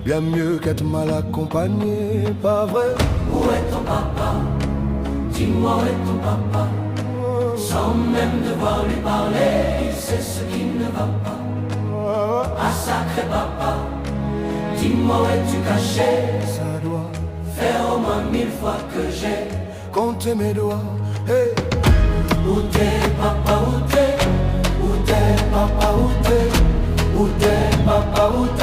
bien mieux qu'être mal accompagné, pas vrai? Où est ton papa? Dis-moi où est ton papa? Sans même devoir lui parler, il sait ce qui ne va pas. Ah sacré papa, dis-moi où es-tu caché? Ça doit faire au moins 1000 fois que j'ai compté mes doigts. Hey. Où t'es papa, où t'es? Où t'es papa, où t'es? Où t'es papa, où t'es?